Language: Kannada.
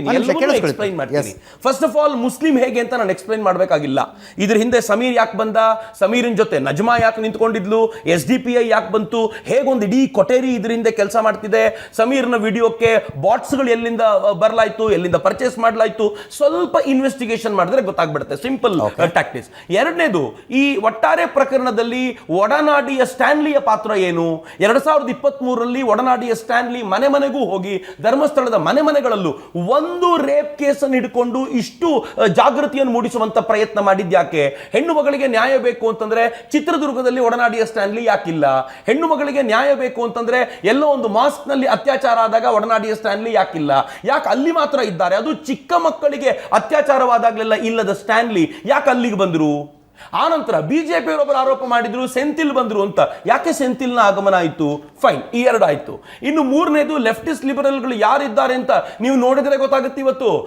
ಎಕ್ಸ್ಪ್ಲೈನ್ ಮಾಡ್ತೀನಿ. ಫಸ್ಟ್ ಆಫ್ ಆಲ್ ಮುಸ್ಲಿಂ ಹೇಗೆ ಅಂತ ನಾನು ಎಕ್ಸ್ಪ್ಲೈನ್ ಮಾಡಬೇಕಾಗಿಲ್ಲ. ಇದ್ರ ಹಿಂದೆ ಸಮೀರ್ ಯಾಕೆ ಬಂದ, ಸಮೀರಿನ ಜೊತೆ ನಜ್ಮಾ ಯಾಕೆ ನಿಂತ್ಕೊಂಡಿದ್ಲು, SDPI ಯಾಕೆ ಬಂತು, ಹೇಗೊಂದು ಇಡೀ ಕೊಟೇರಿ ಇದ್ರ ಹಿಂದೆ ಕೆಲಸ ಮಾಡ್ತಿದೆ, ಸಮೀರ್ನ ವಿಡಿಯೋಕ್ಕೆ ಬಾಟ್ಸ್ಗಳು ಎಲ್ಲಿಂದ ಬರಲಾಯ್ತು, ಎಲ್ಲಿಂದ ಪರ್ಚೇಸ್ ಮಾಡಲಾಯ್ತು, ಸ್ವಲ್ಪ ಇನ್ವೆಸ್ಟಿಗೇಷನ್ ಮಾಡಿದ್ರೆ ಗೊತ್ತಾಗ್ಬಿಡುತ್ತೆ. Simple tactics. ಎರಡನೇದು, ಈ ಒಟ್ಟಾರೆ ಪ್ರಕರಣದಲ್ಲಿ ಒಡನಾಡಿಯ ಸ್ಟ್ಯಾನ್ಲಿಯ ಪಾತ್ರ ಏನು? 2023ರಲ್ಲಿ ಒಡನಾಡಿಯ ಸ್ಟ್ಯಾನ್ಲಿ ಮನೆ ಮನೆಗೂ ಹೋಗಿ ಧರ್ಮಸ್ಥಳದ ಮನೆ ಮನೆಗಳಲ್ಲೂ ಒಂದು ರೇಪ್ ಕೇಸನ್ನು ಹಿಡ್ಕೊಂಡು ಇಷ್ಟು ಜಾಗೃತಿಯನ್ನು ಮೂಡಿಸುವಂತ ಪ್ರಯತ್ನ ಮಾಡಿದ್ಯಾಕೆ? ಹೆಣ್ಣು ಮಗಳಿಗೆ ನ್ಯಾಯ ಬೇಕು ಅಂತಂದ್ರೆ ಚಿತ್ರದುರ್ಗದಲ್ಲಿ ಒಡನಾಡಿಯ ಸ್ಟ್ಯಾನ್ಲಿ ಯಾಕಿಲ್ಲ? ಹೆಣ್ಣು ಮಗಳಿಗೆ ನ್ಯಾಯ ಬೇಕು ಅಂತಂದ್ರೆ ಎಲ್ಲೋ ಒಂದು ಮಾಸ್ಕ್ ನಲ್ಲಿ ಅತ್ಯಾಚಾರ ಆದಾಗ ಒಡನಾಡಿಯ ಸ್ಟ್ಯಾನ್ಲಿ ಯಾಕಿಲ್ಲ? ಯಾಕೆ ಅಲ್ಲಿ ಮಾತ್ರ ಇದ್ದಾರೆ? ಅದು ಚಿಕ್ಕ ಮಕ್ಕಳಿಗೆ ಅತ್ಯಾಚಾರವಾದಾಗಲೆಲ್ಲ ಇಲ್ಲದ ಸ್ಟ್ಯಾನ್ಲಿ ಯಾಕೆ ಅಲ್ಲಿಗೆ ಬಂದ್ರು? ಆನಂತರ ಬಿಜೆಪಿಯವರೊಬ್ಬರು ಆರೋಪ ಮಾಡಿದ್ರು ಸೆಂಥಿಲ್ ಬಂದ್ರು ಅಂತ. ಯಾಕೆ ಸೆಂಥಿಲ್ನ ಆಗಮನ ಆಯಿತು? ಫೈನ್, ಈ ಎರಡು ಆಯ್ತು. ಇನ್ನು ಮೂರನೇದು, ಲೆಫ್ಟಿಸ್ಟ್ ಲಿಬರಲ್ಗಳು ಯಾರಿದ್ದಾರೆ ಅಂತ ನೀವು ನೋಡಿದ್ರೆ ಗೊತ್ತಾಗುತ್ತೆ. ಇವತ್ತು